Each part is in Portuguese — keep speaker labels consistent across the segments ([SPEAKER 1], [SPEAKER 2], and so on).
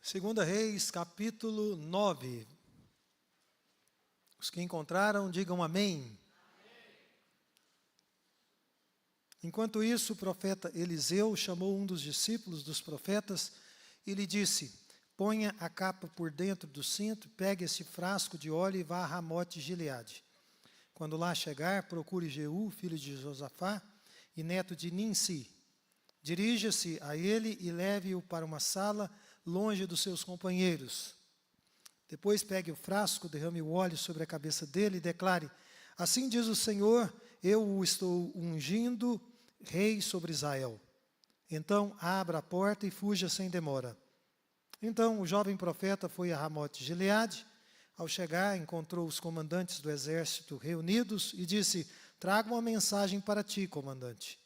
[SPEAKER 1] Segunda Reis, capítulo 9. Os que encontraram, digam amém. Enquanto isso, o profeta Eliseu chamou um dos discípulos dos profetas e lhe disse: ponha a capa por dentro do cinto, pegue esse frasco de óleo e vá a Ramote Gileade. Quando lá chegar, procure Jeú, filho de Josafá e neto de Ninsi. Dirija-se a ele e leve-o para uma sala longe dos seus companheiros. Depois pegue o frasco, derrame o óleo sobre a cabeça dele e declare: assim diz o Senhor, eu o estou ungindo rei sobre Israel. Então abra a porta e fuja sem demora. Então o jovem profeta foi a Ramote Gileade. Ao chegar, encontrou os comandantes do exército reunidos e disse: traga uma mensagem para ti, comandante.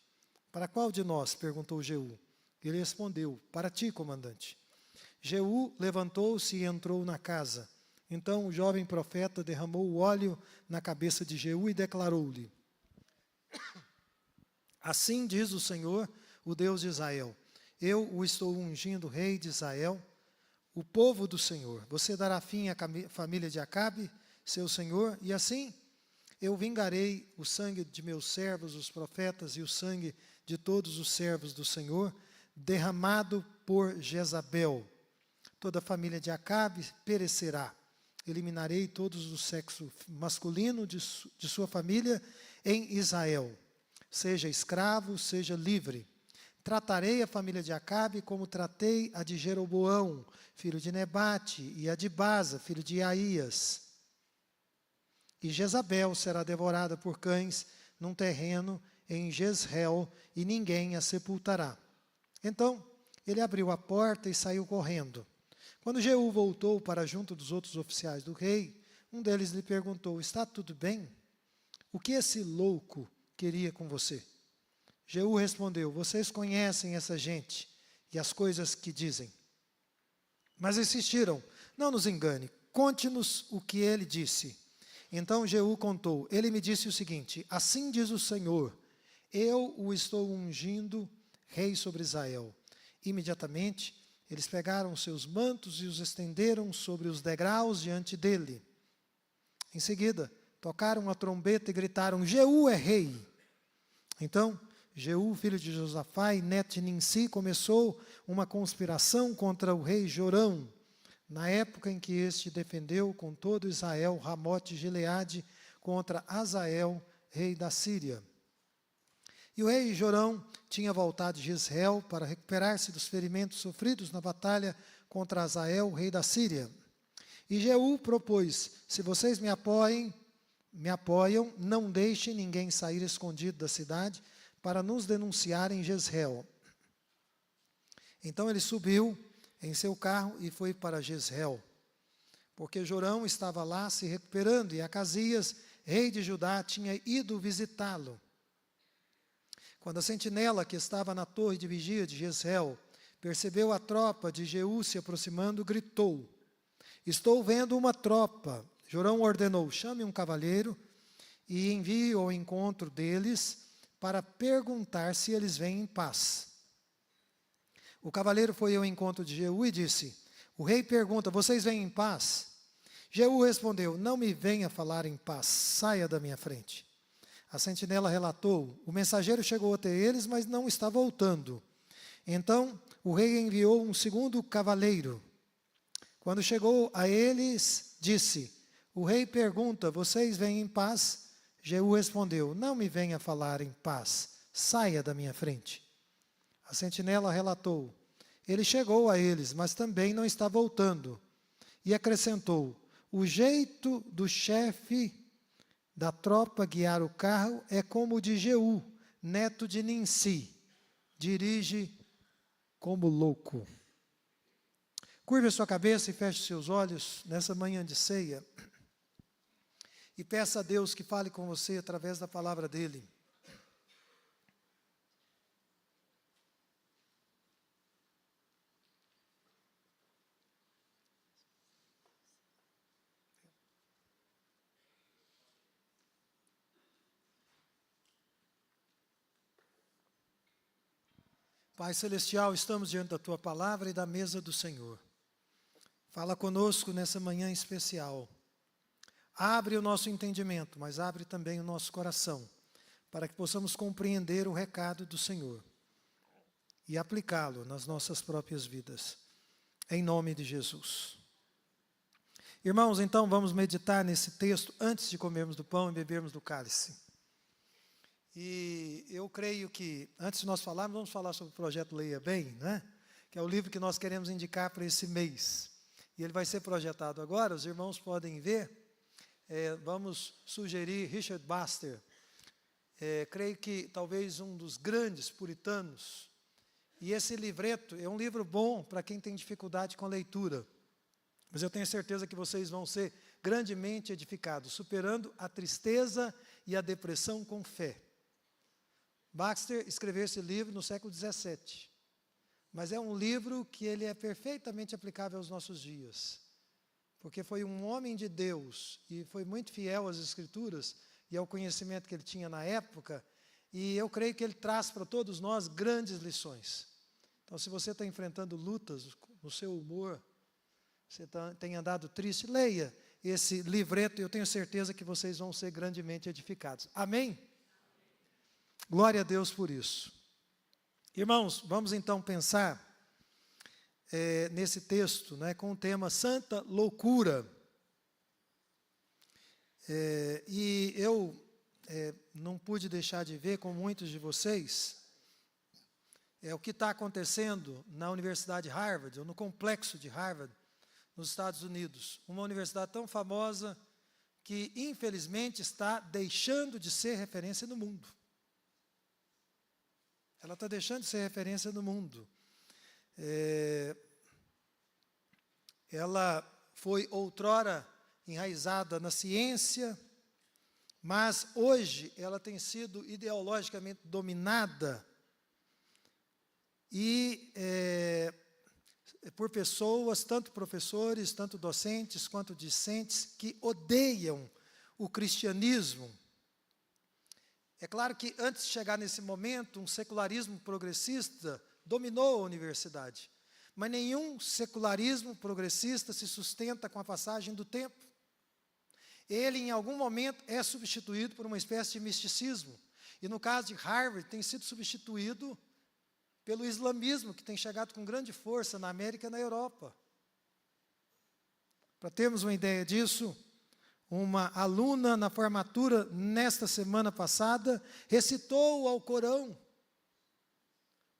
[SPEAKER 1] Para qual de nós? Perguntou Jeú. Ele respondeu: para ti, comandante. Jeú levantou-se e entrou na casa. Então o jovem profeta derramou o óleo na cabeça de Jeú e declarou-lhe: assim diz o Senhor, o Deus de Israel, eu o estou ungindo rei de Israel, o povo do Senhor. Você dará fim à família de Acabe, seu senhor, e assim eu vingarei o sangue de meus servos, os profetas, e o sangue de todos os servos do Senhor, derramado por Jezabel. Toda a família de Acabe perecerá. Eliminarei todos do sexo masculino de sua família em Israel. Seja escravo, seja livre. Tratarei a família de Acabe como tratei a de Jeroboão, filho de Nebate, e a de Baza, filho de Aías. E Jezabel será devorada por cães num terreno em Jezreel, e ninguém a sepultará. Então ele abriu a porta e saiu correndo. Quando Jeú voltou para junto dos outros oficiais do rei, um deles lhe perguntou: está tudo bem? O que esse louco queria com você? Jeú respondeu: vocês conhecem essa gente e as coisas que dizem. Mas insistiram: não nos engane, conte-nos o que ele disse. Então Jeú contou: ele me disse o seguinte: assim diz o Senhor, eu o estou ungindo rei sobre Israel. Imediatamente eles pegaram seus mantos e os estenderam sobre os degraus diante dele. Em seguida, tocaram a trombeta e gritaram: Jeú é rei. Então, Jeú, filho de Josafá e neto de Ninsi, começou uma conspiração contra o rei Jorão, na época em que este defendeu com todo Israel Ramote Gileade contra Hazael, rei da Síria. E o rei Jorão tinha voltado de Israel para recuperar-se dos ferimentos sofridos na batalha contra Hazael, rei da Síria. E Jeú propôs: se vocês me apoiam, não deixem ninguém sair escondido da cidade para nos denunciar em Jezreel. Então ele subiu em seu carro e foi para Jezreel, porque Jorão estava lá se recuperando e Acasias, rei de Judá, tinha ido visitá-lo. Quando a sentinela que estava na torre de vigia de Jezreel percebeu a tropa de Jeú se aproximando, gritou: estou vendo uma tropa. Jorão ordenou: chame um cavaleiro e envie ao encontro deles para perguntar se eles vêm em paz. O cavaleiro foi ao encontro de Jeú e disse: o rei pergunta: vocês vêm em paz? Jeú respondeu: não me venha falar em paz, saia da minha frente. A sentinela relatou: o mensageiro chegou até eles, mas não está voltando. Então o rei enviou um segundo cavaleiro. Quando chegou a eles, disse: o rei pergunta: vocês vêm em paz? Jeú respondeu: não me venha falar em paz, saia da minha frente. A sentinela relatou: ele chegou a eles, mas também não está voltando. E acrescentou: o jeito do chefe da tropa guiar o carro é como o de Jeú, neto de Ninsi. Dirige como louco. Curve a sua cabeça e feche seus olhos nessa manhã de ceia. E peça a Deus que fale com você através da palavra dele. Pai Celestial, estamos diante da Tua palavra e da mesa do Senhor. Fala conosco nessa manhã especial. Abre o nosso entendimento, mas abre também o nosso coração, para que possamos compreender o recado do Senhor e aplicá-lo nas nossas próprias vidas. Em nome de Jesus. Irmãos, então vamos meditar nesse texto antes de comermos do pão e bebermos do cálice. E eu creio que, antes de nós falarmos, vamos falar sobre o projeto Leia Bem, né? Que é o livro que nós queremos indicar para esse mês. E ele vai ser projetado agora, os irmãos podem ver. Vamos sugerir Richard Baxter. Creio que talvez um dos grandes puritanos. E esse livreto é um livro bom para quem tem dificuldade com a leitura. Mas eu tenho certeza que vocês vão ser grandemente edificados, superando a tristeza e a depressão com fé. Baxter escreveu esse livro no século XVII. Mas é um livro que ele é perfeitamente aplicável aos nossos dias. Porque foi um homem de Deus e foi muito fiel às Escrituras e ao conhecimento que ele tinha na época. E eu creio que ele traz para todos nós grandes lições. Então, se você está enfrentando lutas no seu humor, você tem andado triste, leia esse livreto e eu tenho certeza que vocês vão ser grandemente edificados. Amém? Glória a Deus por isso. Irmãos, vamos então pensar nesse texto, né, com o tema Santa Loucura. E eu não pude deixar de ver com muitos de vocês o que está acontecendo na Universidade de Harvard, ou no complexo de Harvard, nos Estados Unidos. Uma universidade tão famosa que, infelizmente, está deixando de ser referência no mundo. Ela está deixando de ser referência no mundo. Ela foi outrora enraizada na ciência, mas hoje ela tem sido ideologicamente dominada e por pessoas, tanto professores, tanto docentes, quanto discentes, que odeiam o cristianismo. É claro que antes de chegar nesse momento, um secularismo progressista dominou a universidade. Mas nenhum secularismo progressista se sustenta com a passagem do tempo. Ele, em algum momento, é substituído por uma espécie de misticismo. E no caso de Harvard, tem sido substituído pelo islamismo, que tem chegado com grande força na América e na Europa. Para termos uma ideia disso, uma aluna na formatura, nesta semana passada, recitou o Alcorão,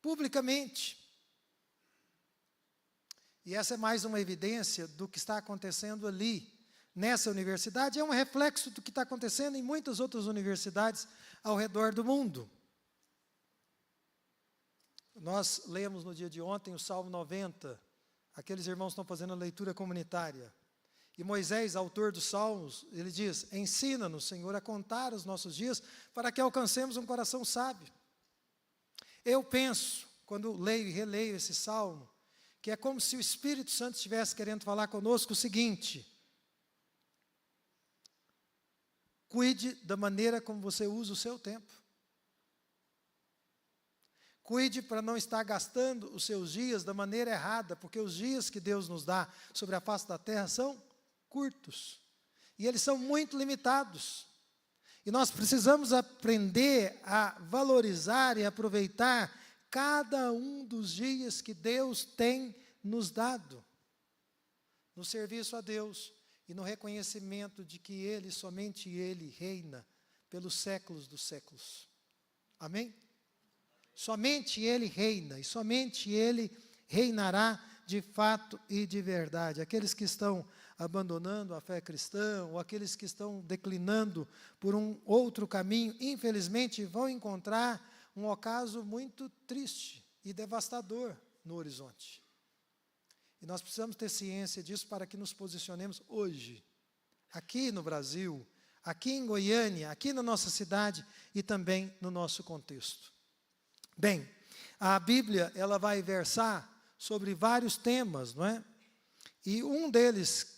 [SPEAKER 1] publicamente. E essa é mais uma evidência do que está acontecendo ali, nessa universidade. É um reflexo do que está acontecendo em muitas outras universidades ao redor do mundo. Nós lemos no dia de ontem o Salmo 90, aqueles irmãos estão fazendo a leitura comunitária. E Moisés, autor dos Salmos, ele diz: ensina-nos, Senhor, a contar os nossos dias para que alcancemos um coração sábio. Eu penso, quando leio e releio esse Salmo, que é como se o Espírito Santo estivesse querendo falar conosco o seguinte: cuide da maneira como você usa o seu tempo. Cuide para não estar gastando os seus dias da maneira errada, porque os dias que Deus nos dá sobre a face da terra são curtos. E eles são muito limitados. E nós precisamos aprender a valorizar e aproveitar cada um dos dias que Deus tem nos dado, no serviço a Deus e no reconhecimento de que Ele, somente Ele, reina pelos séculos dos séculos. Amém? Somente Ele reina e somente Ele reinará de fato e de verdade. Aqueles que estão abandonando a fé cristã, ou aqueles que estão declinando por um outro caminho, infelizmente vão encontrar um ocaso muito triste e devastador no horizonte. E nós precisamos ter ciência disso para que nos posicionemos hoje, aqui no Brasil, aqui em Goiânia, aqui na nossa cidade e também no nosso contexto. Bem, a Bíblia, ela vai versar sobre vários temas, não é? E um deles,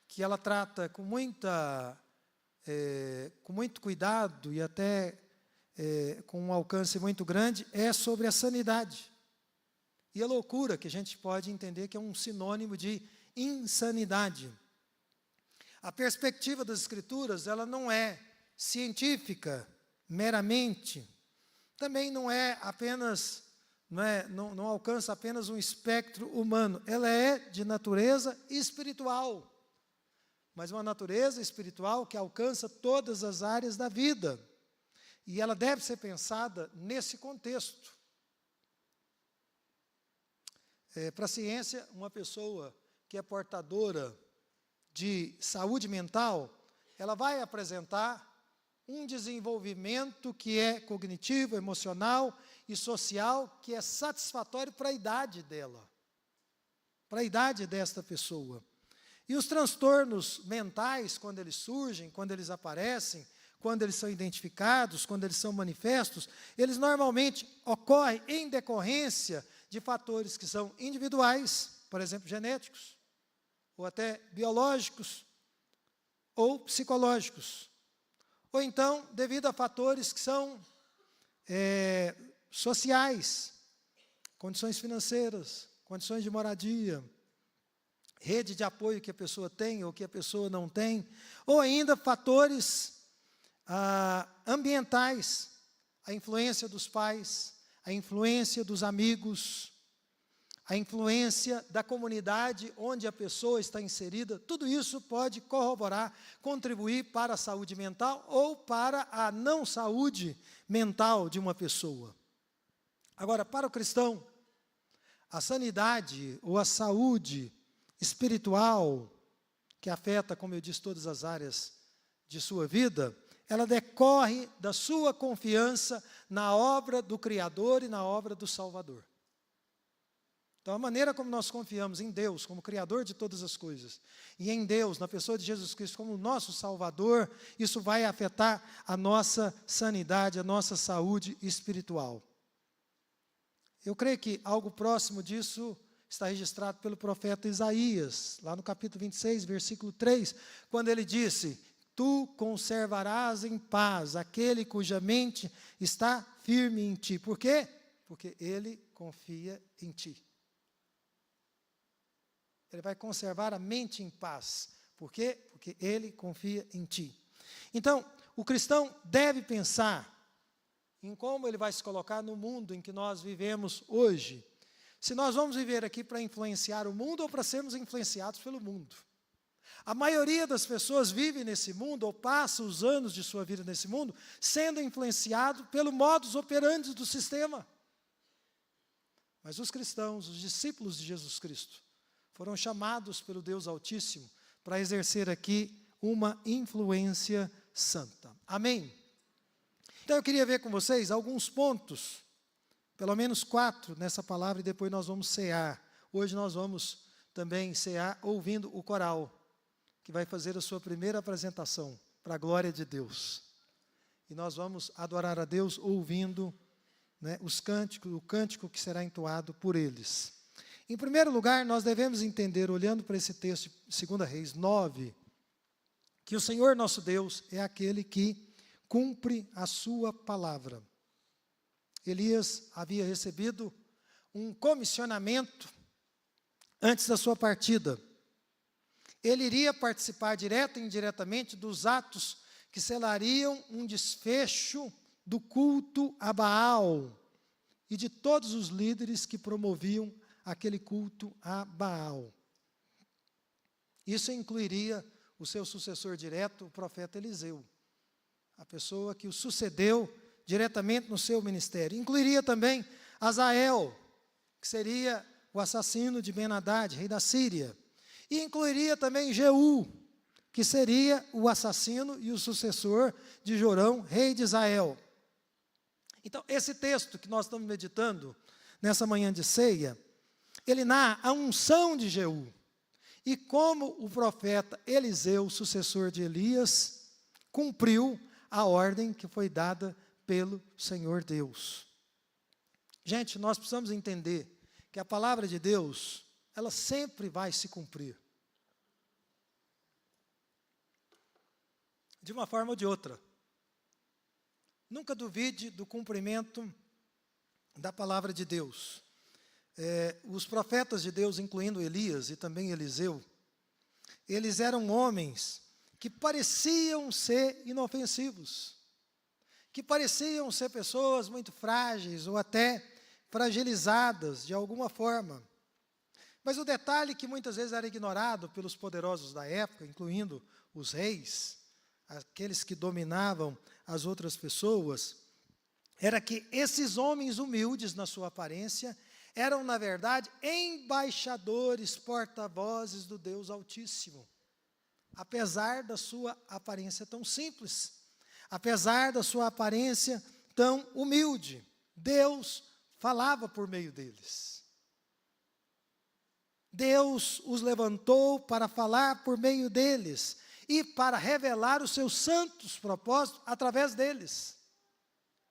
[SPEAKER 1] que ela trata com muito cuidado e até com um alcance muito grande, é sobre a sanidade. e a loucura, que a gente pode entender que é um sinônimo de insanidade. A perspectiva das Escrituras, ela não é científica meramente, também não é apenas, não alcança apenas um espectro humano, ela é de natureza espiritual, mas uma natureza espiritual que alcança todas as áreas da vida, e ela deve ser pensada nesse contexto. Para a ciência, uma pessoa que é portadora de saúde mental, ela vai apresentar um desenvolvimento que é cognitivo, emocional e social, que é satisfatório para a idade dela, para a idade desta pessoa. E os transtornos mentais, quando eles surgem, quando eles aparecem, quando eles são identificados, quando eles são manifestos, eles normalmente ocorrem em decorrência de fatores que são individuais, por exemplo, genéticos, ou até biológicos, ou psicológicos, ou então devido a fatores que são sociais, condições financeiras, condições de moradia, rede de apoio que a pessoa tem ou que a pessoa não tem, ou ainda fatores ambientais, a influência dos pais, a influência dos amigos, a influência da comunidade onde a pessoa está inserida, tudo isso pode corroborar, contribuir para a saúde mental ou para a não saúde mental de uma pessoa. Agora, para o cristão, a sanidade ou a saúde espiritual, que afeta, como eu disse, todas as áreas de sua vida, ela decorre da sua confiança na obra do Criador e na obra do Salvador. Então, a maneira como nós confiamos em Deus, como Criador de todas as coisas, e em Deus, na pessoa de Jesus Cristo, como nosso Salvador, isso vai afetar a nossa sanidade, a nossa saúde espiritual. Eu creio que algo próximo disso está registrado pelo profeta Isaías, lá no capítulo 26, versículo 3, quando ele disse: tu conservarás em paz aquele cuja mente está firme em ti. Por quê? Porque ele confia em ti. Ele vai conservar a mente em paz. Por quê? Porque ele confia em ti. Então, o cristão deve pensar em como ele vai se colocar no mundo em que nós vivemos hoje. Se nós vamos viver aqui para influenciar o mundo ou para sermos influenciados pelo mundo. A maioria das pessoas vive nesse mundo, ou passa os anos de sua vida nesse mundo, sendo influenciado pelo modus operandi do sistema. Mas os cristãos, os discípulos de Jesus Cristo, foram chamados pelo Deus Altíssimo para exercer aqui uma influência santa. Amém? Então eu queria ver com vocês alguns pontos, pelo menos 4 nessa palavra, e depois nós vamos cear. Hoje nós vamos também cear ouvindo o coral, que vai fazer a sua primeira apresentação para a glória de Deus. E nós vamos adorar a Deus ouvindo os cânticos, o cântico que será entoado por eles. Em primeiro lugar, nós devemos entender, olhando para esse texto de 2 Reis 9, que o Senhor nosso Deus é aquele que cumpre a sua palavra. Elias havia recebido um comissionamento antes da sua partida. Ele iria participar direta e indiretamente dos atos que selariam um desfecho do culto a Baal e de todos os líderes que promoviam aquele culto a Baal. Isso incluiria o seu sucessor direto, o profeta Eliseu, a pessoa que o sucedeu diretamente no seu ministério. Incluiria também Azael, que seria o assassino de Ben-Hadad, rei da Síria. E incluiria também Jeú, que seria o assassino e o sucessor de Jorão, rei de Israel. Então, esse texto que nós estamos meditando nessa manhã de ceia, ele narra a unção de Jeú. E como o profeta Eliseu, sucessor de Elias, cumpriu a ordem que foi dada pelo Senhor Deus. Gente, nós precisamos entender que a palavra de Deus, ela sempre vai se cumprir. De uma forma ou de outra. Nunca duvide do cumprimento da palavra de Deus. os profetas de Deus, incluindo Elias e também Eliseu, eles eram homens que pareciam ser inofensivos, que pareciam ser pessoas muito frágeis ou até fragilizadas de alguma forma. Mas o detalhe que muitas vezes era ignorado pelos poderosos da época, incluindo os reis, aqueles que dominavam as outras pessoas, era que esses homens humildes na sua aparência eram, na verdade, embaixadores, porta-vozes do Deus Altíssimo. Apesar da sua aparência tão simples, apesar da sua aparência tão humilde, Deus falava por meio deles. Deus os levantou para falar por meio deles e para revelar os seus santos propósitos através deles.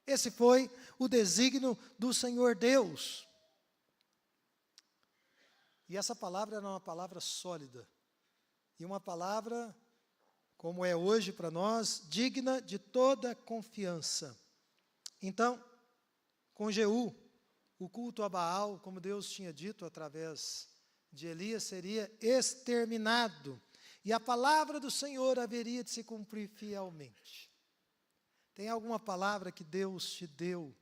[SPEAKER 1] Esse foi o desígnio do Senhor Deus. E essa palavra era uma palavra sólida. E uma palavra, como é hoje para nós, digna de toda confiança. Então, com Jeú, o culto a Baal, como Deus tinha dito através de Elias, seria exterminado. E a palavra do Senhor haveria de se cumprir fielmente. Tem alguma palavra que Deus te deu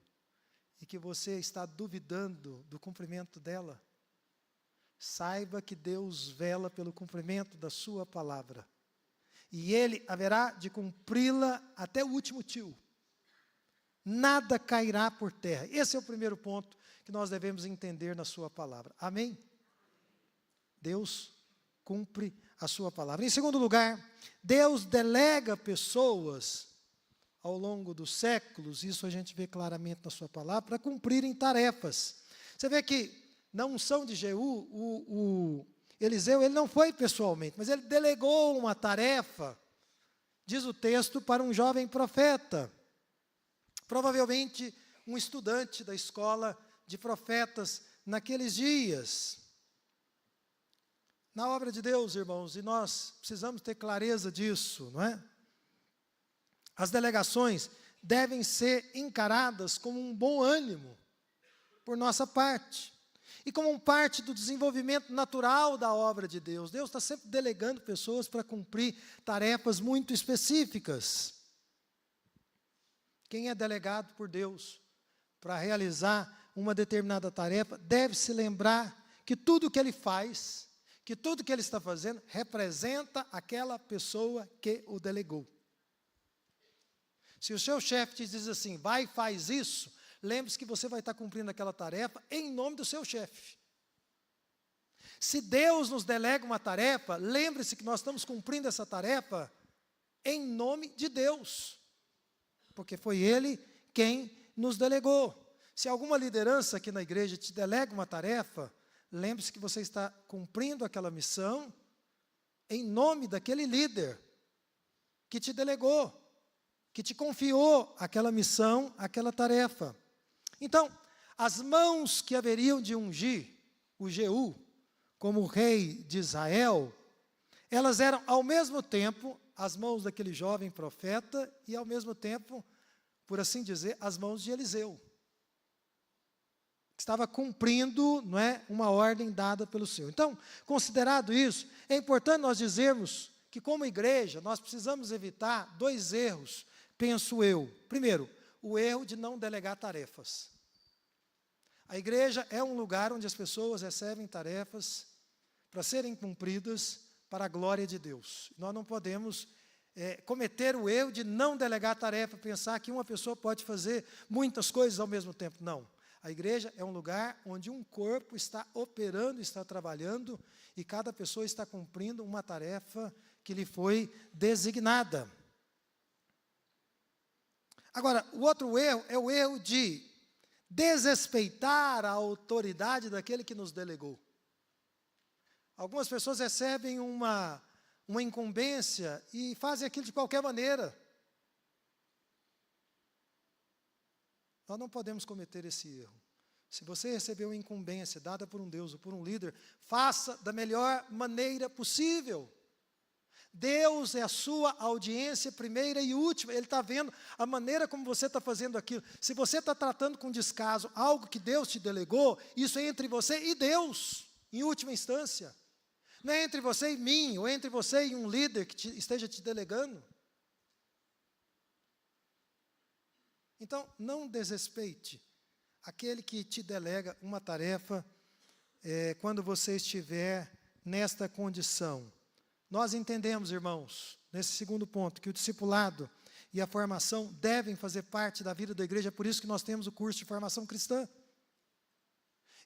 [SPEAKER 1] e que você está duvidando do cumprimento dela? Saiba que Deus vela pelo cumprimento da sua palavra. E Ele haverá de cumpri-la até o último tio. Nada cairá por terra. Esse é o primeiro ponto que nós devemos entender na sua palavra. Amém? Deus cumpre a sua palavra. Em segundo lugar, Deus delega pessoas ao longo dos séculos, isso a gente vê claramente na sua palavra, para cumprirem tarefas. Você vê que na unção de Jeú, o Eliseu, ele não foi pessoalmente, mas ele delegou uma tarefa, diz o texto, para um jovem profeta, provavelmente um estudante da escola de profetas naqueles dias. Na obra de Deus, irmãos, e nós precisamos ter clareza disso, não é? As delegações devem ser encaradas como um bom ânimo por nossa parte e como parte do desenvolvimento natural da obra de Deus. Deus está sempre delegando pessoas para cumprir tarefas muito específicas. Quem é delegado por Deus para realizar uma determinada tarefa deve se lembrar que tudo que ele faz, que tudo que ele está fazendo representa aquela pessoa que o delegou. Se o seu chefe te diz assim, vai e faz isso, lembre-se que você vai estar cumprindo aquela tarefa em nome do seu chefe. Se Deus nos delega uma tarefa, lembre-se que nós estamos cumprindo essa tarefa em nome de Deus, porque foi Ele quem nos delegou. Se alguma liderança aqui na igreja te delega uma tarefa, lembre-se que você está cumprindo aquela missão em nome daquele líder que te delegou, que te confiou aquela missão, aquela tarefa. Então, as mãos que haveriam de ungir o Jeú como rei de Israel, elas eram ao mesmo tempo as mãos daquele jovem profeta e ao mesmo tempo, por assim dizer, as mãos de Eliseu. Estava cumprindo, não é, uma ordem dada pelo Senhor. Então, considerado isso, é importante nós dizermos que como igreja nós precisamos evitar dois erros, penso eu. Primeiro, o erro de não delegar tarefas. A igreja é um lugar onde as pessoas recebem tarefas para serem cumpridas para a glória de Deus. Nós não podemos cometer o erro de não delegar tarefa, pensar que uma pessoa pode fazer muitas coisas ao mesmo tempo. Não. A igreja é um lugar onde um corpo está operando, está trabalhando, e cada pessoa está cumprindo uma tarefa que lhe foi designada. Agora, o outro erro é o erro de desrespeitar a autoridade daquele que nos delegou. Algumas pessoas recebem uma incumbência e fazem aquilo de qualquer maneira. Nós não podemos cometer esse erro. Se você recebeu uma incumbência dada por um Deus ou por um líder, faça da melhor maneira possível. Deus é a sua audiência primeira e última. Ele está vendo a maneira como você está fazendo aquilo. Se você está tratando com descaso algo que Deus te delegou, isso é entre você e Deus, em última instância. Não é entre você e mim, ou entre você e um líder que esteja te delegando. Então, não desrespeite aquele que te delega uma tarefa quando você estiver nesta condição. Nós entendemos, irmãos, nesse segundo ponto, que o discipulado e a formação devem fazer parte da vida da igreja. É por isso que nós temos o curso de formação cristã.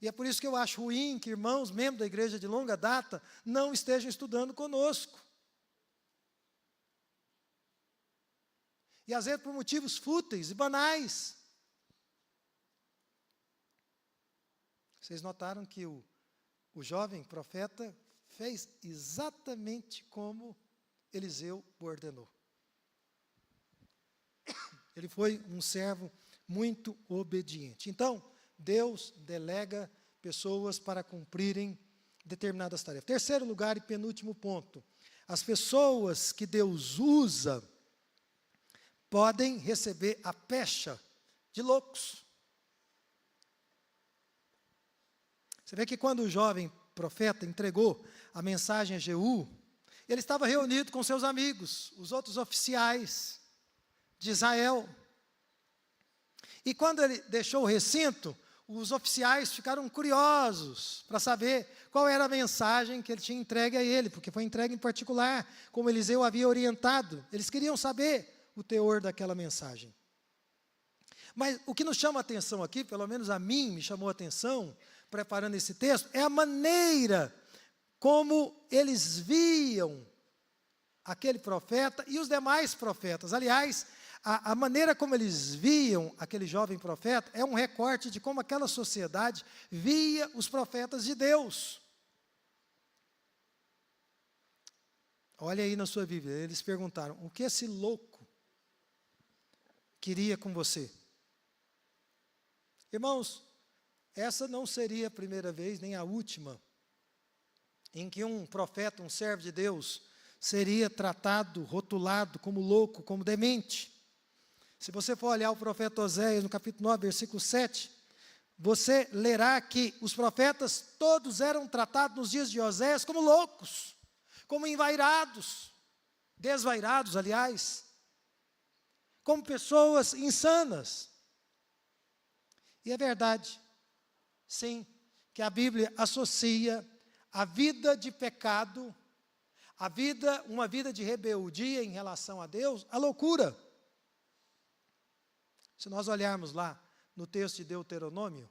[SPEAKER 1] E é por isso que eu acho ruim que irmãos, membros da igreja de longa data, não estejam estudando conosco. E às vezes por motivos fúteis e banais. Vocês notaram que o jovem profeta fez exatamente como Eliseu o ordenou. Ele foi um servo muito obediente. Então, Deus delega pessoas para cumprirem determinadas tarefas. Terceiro lugar e penúltimo ponto. As pessoas que Deus usa podem receber a pecha de loucos. Você vê que quando o jovem profeta entregou a mensagem a Jeú, ele estava reunido com seus amigos, os outros oficiais de Israel. E quando ele deixou o recinto, os oficiais ficaram curiosos para saber qual era a mensagem que ele tinha entregue a ele, porque foi entregue em particular, como Eliseu havia orientado. Eles queriam saber o teor daquela mensagem. Mas o que nos chama a atenção aqui, pelo menos a mim me chamou a atenção, preparando esse texto, é a maneira como eles viam aquele profeta e os demais profetas. Aliás, a maneira como eles viam aquele jovem profeta é um recorte de como aquela sociedade via os profetas de Deus. Olha aí na sua Bíblia, eles perguntaram: o que esse louco queria com você? Irmãos, essa não seria a primeira vez, nem a última, em que um profeta, um servo de Deus, seria tratado, rotulado como louco, como demente. Se você for olhar o profeta Oséias, no capítulo 9, versículo 7, você lerá que os profetas todos eram tratados nos dias de Oséias como loucos, como envairados, desvairados, aliás, como pessoas insanas. E é verdade, sim, que a Bíblia associa a vida de pecado, uma vida de rebeldia em relação a Deus, à loucura. Se nós olharmos lá no texto de Deuteronômio,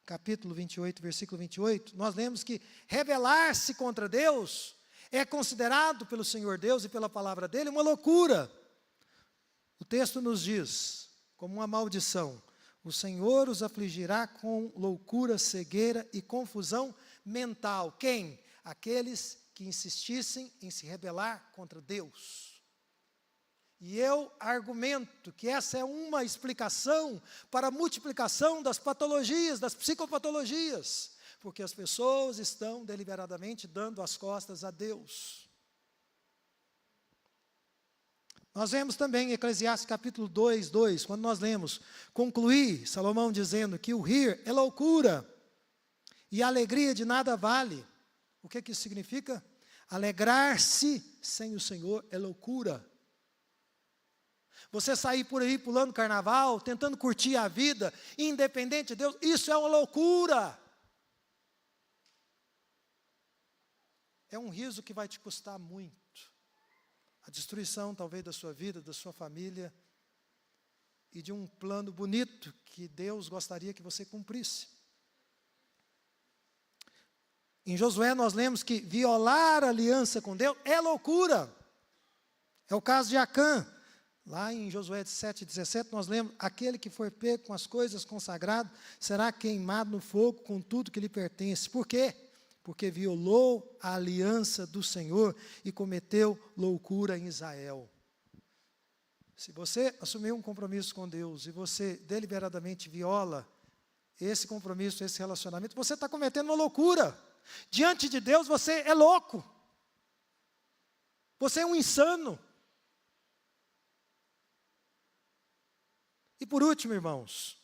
[SPEAKER 1] capítulo 28, versículo 28, nós lemos que rebelar-se contra Deus é considerado pelo Senhor Deus e pela palavra dele uma loucura. O texto nos diz, como uma maldição: o Senhor os afligirá com loucura, cegueira e confusão mental. Quem? Aqueles que insistissem em se rebelar contra Deus. E eu argumento que essa é uma explicação para a multiplicação das patologias, das psicopatologias, porque as pessoas estão deliberadamente dando as costas a Deus. Nós vemos também em Eclesiastes capítulo 2, 2, quando nós lemos: concluí, Salomão dizendo que o rir é loucura, e a alegria de nada vale. O que isso significa? Alegrar-se sem o Senhor é loucura. Você sair por aí pulando carnaval, tentando curtir a vida, independente de Deus, isso é uma loucura. É um riso que vai te custar muito. A destruição, talvez, da sua vida, da sua família, e de um plano bonito que Deus gostaria que você cumprisse. Em Josué nós lemos que violar a aliança com Deus é loucura. É o caso de Acã. Lá em Josué 7,17 nós lemos: aquele que for pego com as coisas consagradas será queimado no fogo com tudo que lhe pertence. Por quê? Porque violou a aliança do Senhor e cometeu loucura em Israel. Se você assumir um compromisso com Deus e você deliberadamente viola esse compromisso, esse relacionamento, você está cometendo uma loucura. Diante de Deus você é louco. Você é um insano. E por último, irmãos,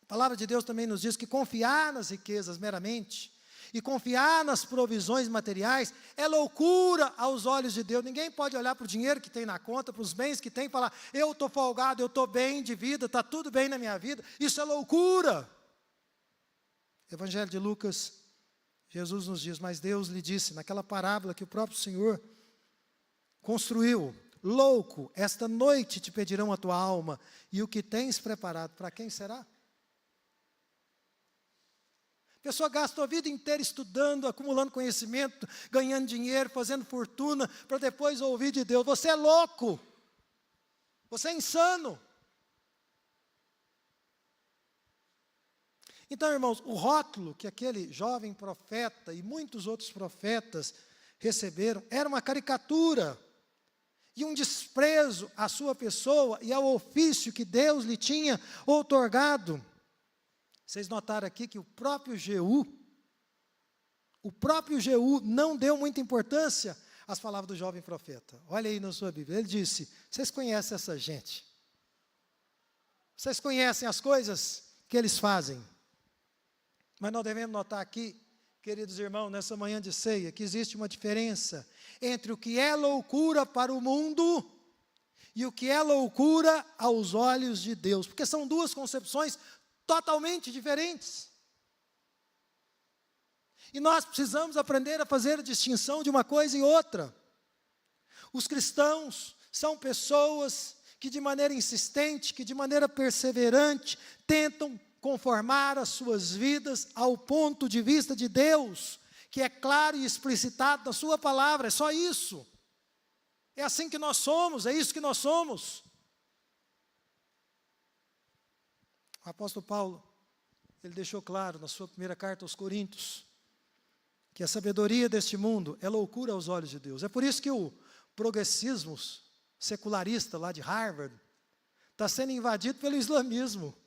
[SPEAKER 1] a palavra de Deus também nos diz que confiar nas riquezas meramente e confiar nas provisões materiais é loucura aos olhos de Deus. Ninguém pode olhar para o dinheiro que tem na conta, para os bens que tem e falar: eu estou folgado, eu estou bem de vida, está tudo bem na minha vida. Isso é loucura. Evangelho de Lucas, Jesus nos diz: mas Deus lhe disse, naquela parábola que o próprio Senhor construiu: louco, esta noite te pedirão a tua alma, e o que tens preparado, para quem será? A pessoa gasta a vida inteira estudando, acumulando conhecimento, ganhando dinheiro, fazendo fortuna, para depois ouvir de Deus: você é louco, você é insano. Então, irmãos, o rótulo que aquele jovem profeta e muitos outros profetas receberam era uma caricatura e um desprezo à sua pessoa e ao ofício que Deus lhe tinha outorgado. Vocês notaram aqui que o próprio Jeú não deu muita importância às palavras do jovem profeta. Olha aí na sua Bíblia, ele disse: vocês conhecem essa gente? Vocês conhecem as coisas que eles fazem? Mas nós devemos notar aqui, queridos irmãos, nessa manhã de ceia, que existe uma diferença entre o que é loucura para o mundo e o que é loucura aos olhos de Deus, porque são duas concepções totalmente diferentes. E nós precisamos aprender a fazer a distinção de uma coisa e outra. Os cristãos são pessoas que de maneira insistente, que de maneira perseverante, tentam conformar as suas vidas ao ponto de vista de Deus, que é claro e explicitado na sua palavra. É só isso. É assim que nós somos, é isso que nós somos. O apóstolo Paulo, ele deixou claro na sua primeira carta aos Coríntios, que a sabedoria deste mundo é loucura aos olhos de Deus. É por isso que o progressismo secularista lá de Harvard está sendo invadido pelo islamismo.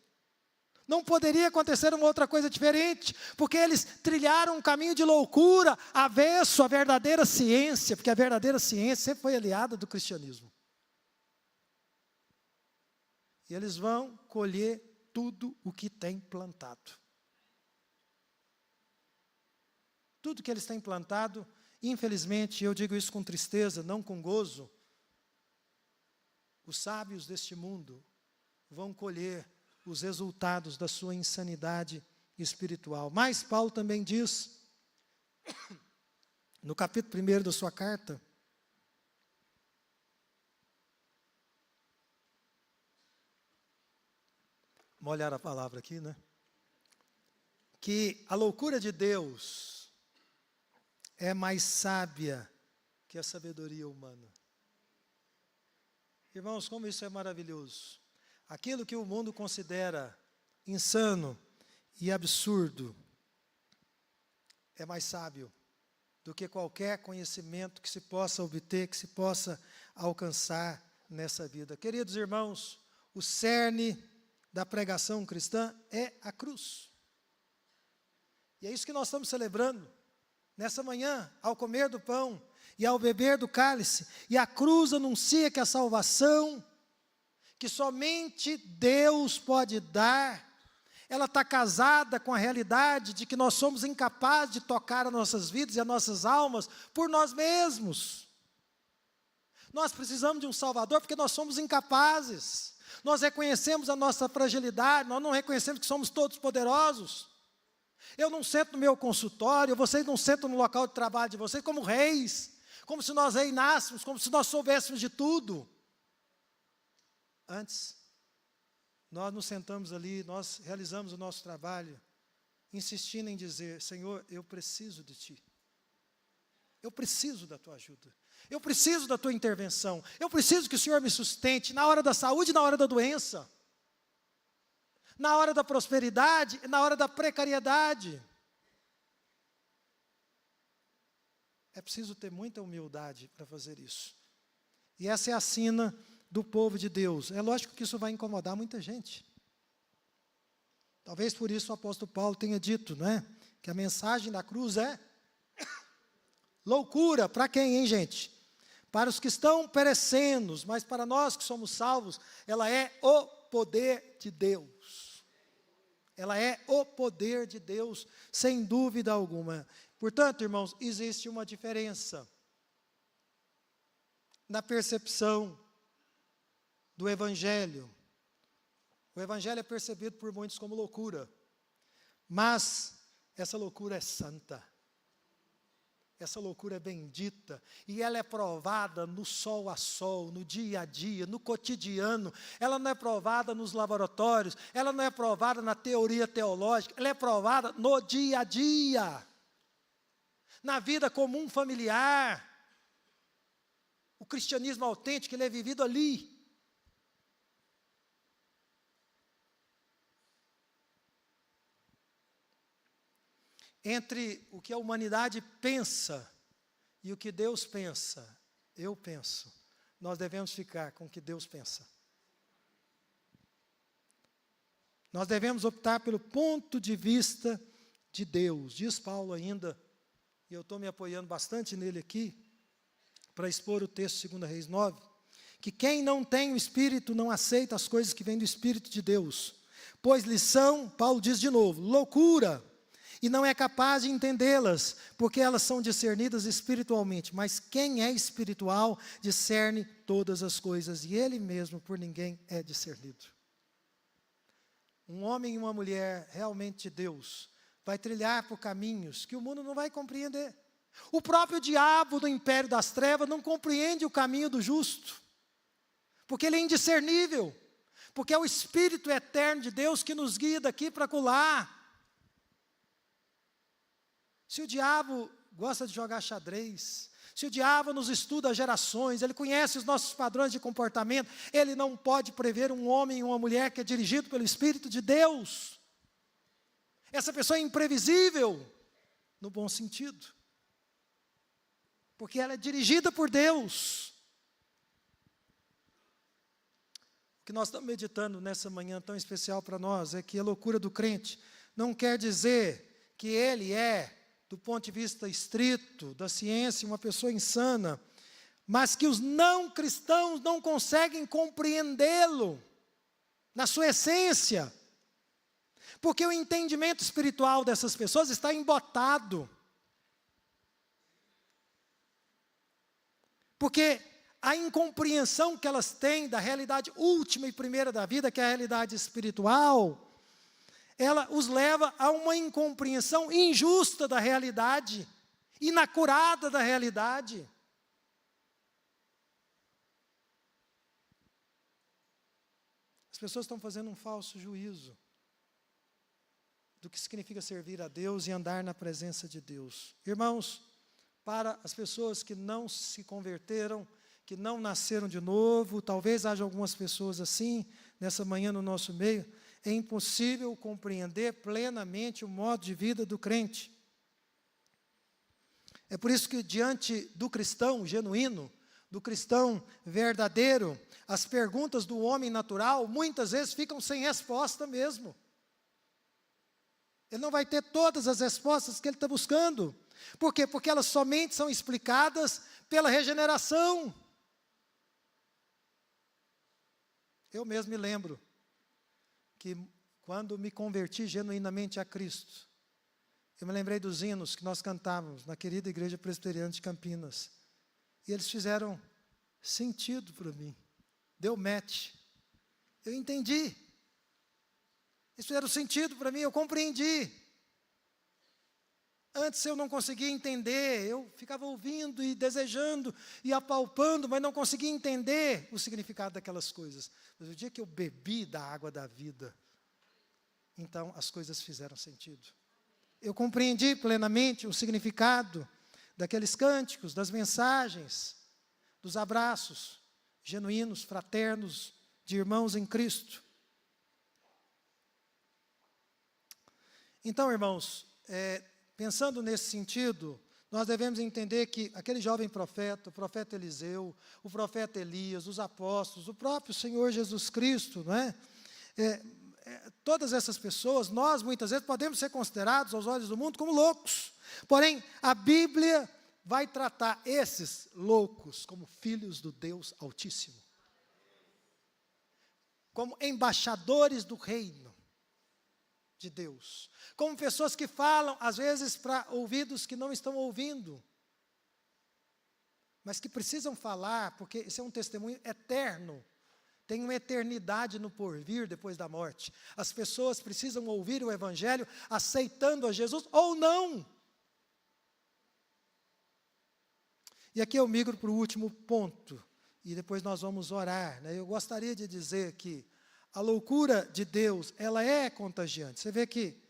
[SPEAKER 1] Não poderia acontecer uma outra coisa diferente, porque eles trilharam um caminho de loucura, avesso à verdadeira ciência, porque a verdadeira ciência sempre foi aliada do cristianismo. E eles vão colher tudo o que têm plantado. Tudo que eles têm plantado, infelizmente, eu digo isso com tristeza, não com gozo, os sábios deste mundo vão colher os resultados da sua insanidade espiritual. Mas Paulo também diz, no capítulo 1 da sua carta, vamos olhar a palavra aqui, né? Que a loucura de Deus é mais sábia que a sabedoria humana. Irmãos, como isso é maravilhoso. Aquilo que o mundo considera insano e absurdo é mais sábio do que qualquer conhecimento que se possa obter, que se possa alcançar nessa vida. Queridos irmãos, o cerne da pregação cristã é a cruz. E é isso que nós estamos celebrando nessa manhã, ao comer do pão e ao beber do cálice. E a cruz anuncia que a salvação que somente Deus pode dar, ela está casada com a realidade de que nós somos incapazes de tocar as nossas vidas e as nossas almas por nós mesmos. Nós precisamos de um Salvador porque nós somos incapazes. Nós reconhecemos a nossa fragilidade, nós não reconhecemos que somos todos poderosos. Eu não sento no meu consultório, vocês não sentam no local de trabalho de vocês como reis, como se nós reinássemos, como se nós soubéssemos de tudo. Antes, nós nos sentamos ali, nós realizamos o nosso trabalho, insistindo em dizer: Senhor, eu preciso de Ti. Eu preciso da Tua ajuda. Eu preciso da Tua intervenção. Eu preciso que o Senhor me sustente na hora da saúde e na hora da doença. Na hora da prosperidade e na hora da precariedade. É preciso ter muita humildade para fazer isso. E essa é a sina do povo de Deus. É lógico que isso vai incomodar muita gente. Talvez por isso o apóstolo Paulo tenha dito, né, que a mensagem da cruz é loucura. Para quem, hein, gente? Para os que estão perecendo, mas para nós que somos salvos, ela é o poder de Deus. Ela é o poder de Deus, sem dúvida alguma. Portanto, irmãos, existe uma diferença na percepção do Evangelho. O Evangelho é percebido por muitos como loucura, mas essa loucura é santa. Essa loucura é bendita, e ela é provada no sol a sol, no dia a dia, no cotidiano. Ela não é provada nos laboratórios, ela não é provada na teoria teológica, ela é provada no dia a dia, na vida comum familiar. O cristianismo autêntico, ele é vivido ali. Entre o que a humanidade pensa e o que Deus pensa, eu penso, nós devemos ficar com o que Deus pensa. Nós devemos optar pelo ponto de vista de Deus. Diz Paulo ainda, e eu estou me apoiando bastante nele aqui, para expor o texto de 2 Reis 9, que quem não tem o Espírito não aceita as coisas que vêm do Espírito de Deus, pois lhes são, Paulo diz de novo, loucura, e não é capaz de entendê-las, porque elas são discernidas espiritualmente. Mas quem é espiritual discerne todas as coisas, e ele mesmo por ninguém é discernido. Um homem e uma mulher realmente de Deus vai trilhar por caminhos que o mundo não vai compreender. O próprio diabo do império das trevas não compreende o caminho do justo, porque ele é indiscernível, porque é o Espírito eterno de Deus que nos guia daqui para acolá. Se o diabo gosta de jogar xadrez, se o diabo nos estuda gerações, ele conhece os nossos padrões de comportamento, ele não pode prever um homem e uma mulher que é dirigido pelo Espírito de Deus. Essa pessoa é imprevisível, no bom sentido, porque ela é dirigida por Deus. O que nós estamos meditando nessa manhã tão especial para nós é que a loucura do crente não quer dizer que ele é, do ponto de vista estrito, da ciência, uma pessoa insana, mas que os não cristãos não conseguem compreendê-lo na sua essência, porque o entendimento espiritual dessas pessoas está embotado, porque a incompreensão que elas têm da realidade última e primeira da vida, que é a realidade espiritual, ela os leva a uma incompreensão injusta da realidade, inacurada da realidade. As pessoas estão fazendo um falso juízo do que significa servir a Deus e andar na presença de Deus. Irmãos, para as pessoas que não se converteram, que não nasceram de novo, talvez haja algumas pessoas assim, nessa manhã no nosso meio, é impossível compreender plenamente o modo de vida do crente. É por isso que diante do cristão genuíno, do cristão verdadeiro, as perguntas do homem natural muitas vezes ficam sem resposta mesmo. Ele não vai ter todas as respostas que ele está buscando. Por quê? Porque elas somente são explicadas pela regeneração. Eu mesmo me lembro que quando me converti genuinamente a Cristo, eu me lembrei dos hinos que nós cantávamos na querida Igreja Presbiteriana de Campinas. E eles fizeram sentido para mim. Deu match. Eu entendi. Eles fizeram sentido para mim, eu compreendi. Antes eu não conseguia entender, eu ficava ouvindo e desejando e apalpando, mas não conseguia entender o significado daquelas coisas. Mas o dia que eu bebi da água da vida, então as coisas fizeram sentido. Eu compreendi plenamente o significado daqueles cânticos, das mensagens, dos abraços genuínos, fraternos, de irmãos em Cristo. Então, irmãos, pensando nesse sentido, nós devemos entender que aquele jovem profeta, o profeta Eliseu, o profeta Elias, os apóstolos, o próprio Senhor Jesus Cristo, não é? Todas essas pessoas, nós muitas vezes podemos ser considerados aos olhos do mundo como loucos. Porém, a Bíblia vai tratar esses loucos como filhos do Deus Altíssimo, como embaixadores do reino de Deus, como pessoas que falam, às vezes, para ouvidos que não estão ouvindo, mas que precisam falar, porque esse é um testemunho eterno, tem uma eternidade no porvir depois da morte. As pessoas precisam ouvir o Evangelho, aceitando a Jesus ou não. E aqui eu migro para o último ponto, e depois nós vamos orar, né? Eu gostaria de dizer que a loucura de Deus, ela é contagiante. Você vê que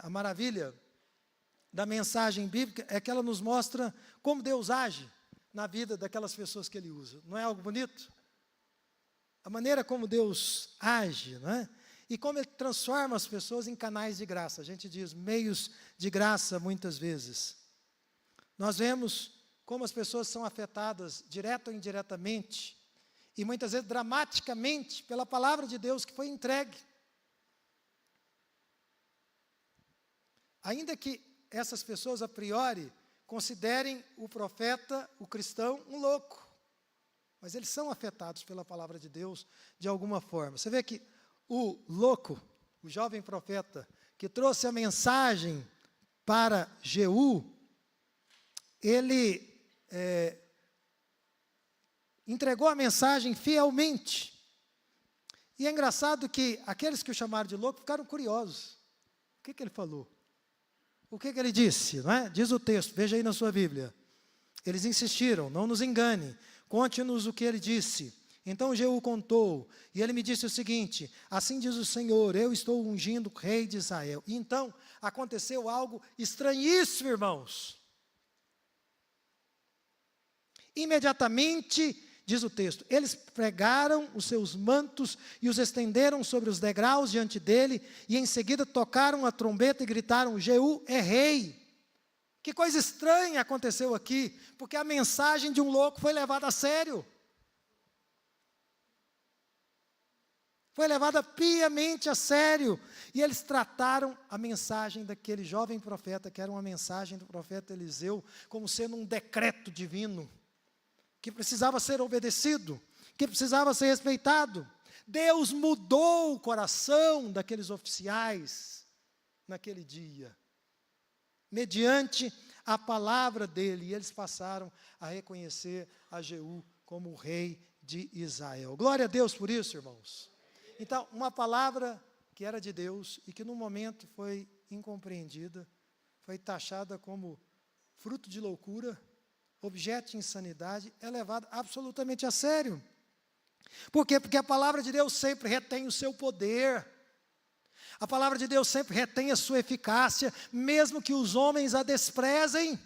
[SPEAKER 1] a maravilha da mensagem bíblica é que ela nos mostra como Deus age na vida daquelas pessoas que Ele usa. Não é algo bonito? A maneira como Deus age, não é? E como Ele transforma as pessoas em canais de graça. A gente diz meios de graça muitas vezes. Nós vemos como as pessoas são afetadas, direto ou indiretamente, e muitas vezes dramaticamente, pela palavra de Deus que foi entregue. Ainda que essas pessoas, a priori, considerem o profeta, o cristão, um louco. Mas eles são afetados pela palavra de Deus de alguma forma. Você vê que o louco, o jovem profeta, que trouxe a mensagem para Jeú, ele entregou a mensagem fielmente. E é engraçado que aqueles que o chamaram de louco ficaram curiosos. O que ele falou? O que ele disse? Não é? Diz o texto, veja aí na sua Bíblia. Eles insistiram, não nos engane, conte-nos o que ele disse. Então Jeú contou, e ele me disse o seguinte: assim diz o Senhor, eu estou ungindo o rei de Israel. E então aconteceu algo estranhíssimo, irmãos. Imediatamente, diz o texto, eles pregaram os seus mantos e os estenderam sobre os degraus diante dele, e em seguida tocaram a trombeta e gritaram: Jeú é rei. Que coisa estranha aconteceu aqui, porque a mensagem de um louco foi levada a sério. Foi levada piamente a sério. E eles trataram a mensagem daquele jovem profeta, que era uma mensagem do profeta Eliseu, como sendo um decreto divino, que precisava ser obedecido, que precisava ser respeitado. Deus mudou o coração daqueles oficiais naquele dia, mediante a palavra dele, e eles passaram a reconhecer a Jeú como o rei de Israel. Glória a Deus por isso, irmãos. Então, uma palavra que era de Deus e que no momento foi incompreendida, foi taxada como fruto de loucura, objeto de insanidade, é levada absolutamente a sério. Por quê? Porque a palavra de Deus sempre retém o seu poder. A palavra de Deus sempre retém a sua eficácia, mesmo que os homens a desprezem,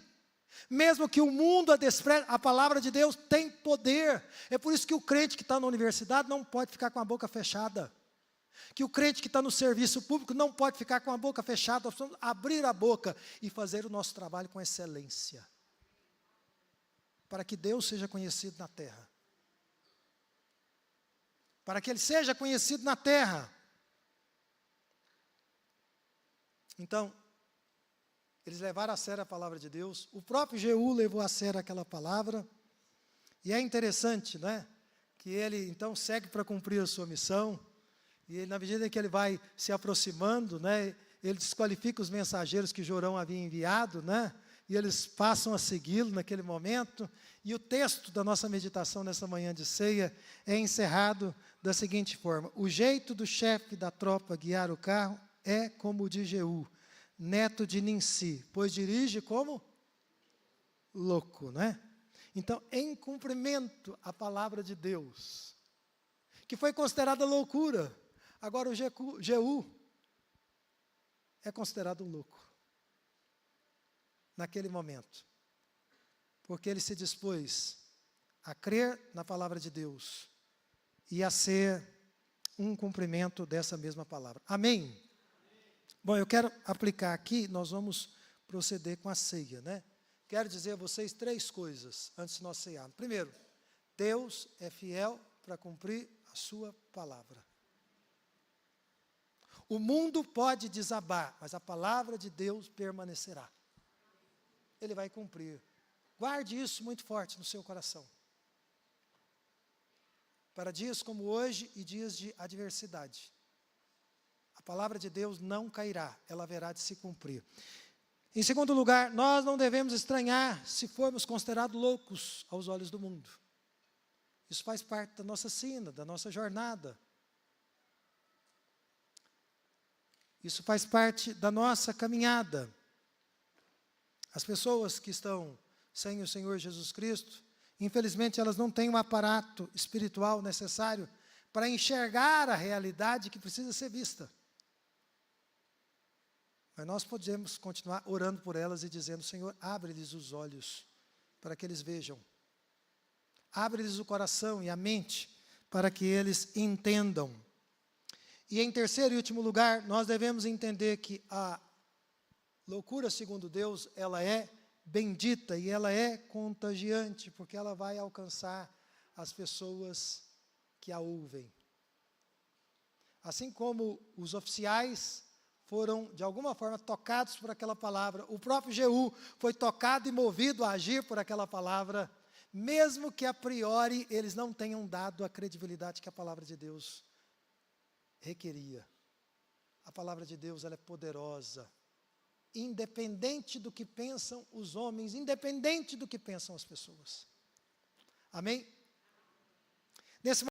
[SPEAKER 1] mesmo que o mundo a despreze, a palavra de Deus tem poder. É por isso que o crente que está na universidade não pode ficar com a boca fechada, que o crente que está no serviço público não pode ficar com a boca fechada, nós precisamos abrir a boca e fazer o nosso trabalho com excelência, para que Deus seja conhecido na terra, para que Ele seja conhecido na terra. Então, eles levaram a sério a palavra de Deus, o próprio Jeú levou a sério aquela palavra, e é interessante, né, que ele então segue para cumprir a sua missão, e na medida que ele vai se aproximando, né, ele desqualifica os mensageiros que Jorão havia enviado, né, e eles passam a segui-lo naquele momento, e o texto da nossa meditação nessa manhã de ceia é encerrado da seguinte forma: o jeito do chefe da tropa guiar o carro é como o de Jeú, neto de Ninsi, pois dirige como louco, né? Então, em cumprimento à palavra de Deus, que foi considerada loucura, agora o Jeú é considerado um louco, naquele momento, porque ele se dispôs a crer na palavra de Deus e a ser um cumprimento dessa mesma palavra. Amém? Bom, eu quero aplicar aqui, nós vamos proceder com a ceia, né? Quero dizer a vocês 3 coisas antes de nós cearmos. Primeiro, Deus é fiel para cumprir a sua palavra. O mundo pode desabar, mas a palavra de Deus permanecerá. Ele vai cumprir Guarde isso muito forte no seu coração. Para dias como hoje e dias de adversidade. A palavra de Deus não cairá, ela haverá de se cumprir. Em segundo lugar, nós não devemos estranhar se formos considerados loucos aos olhos do mundo. Isso faz parte da nossa sina, da nossa jornada. Isso faz parte da nossa caminhada. As pessoas que estão sem o Senhor Jesus Cristo, infelizmente elas não têm um aparato espiritual necessário para enxergar a realidade que precisa ser vista. Mas nós podemos continuar orando por elas e dizendo: Senhor, abre-lhes os olhos para que eles vejam. Abre-lhes o coração e a mente para que eles entendam. E em terceiro e último lugar, nós devemos entender que a loucura, segundo Deus, ela é bendita e ela é contagiante, porque ela vai alcançar as pessoas que a ouvem. Assim como os oficiais foram, de alguma forma, tocados por aquela palavra, o próprio Jeú foi tocado e movido a agir por aquela palavra, mesmo que a priori eles não tenham dado a credibilidade que a palavra de Deus requeria. A palavra de Deus, ela é poderosa, independente do que pensam os homens, independente do que pensam as pessoas. Amém? Nesse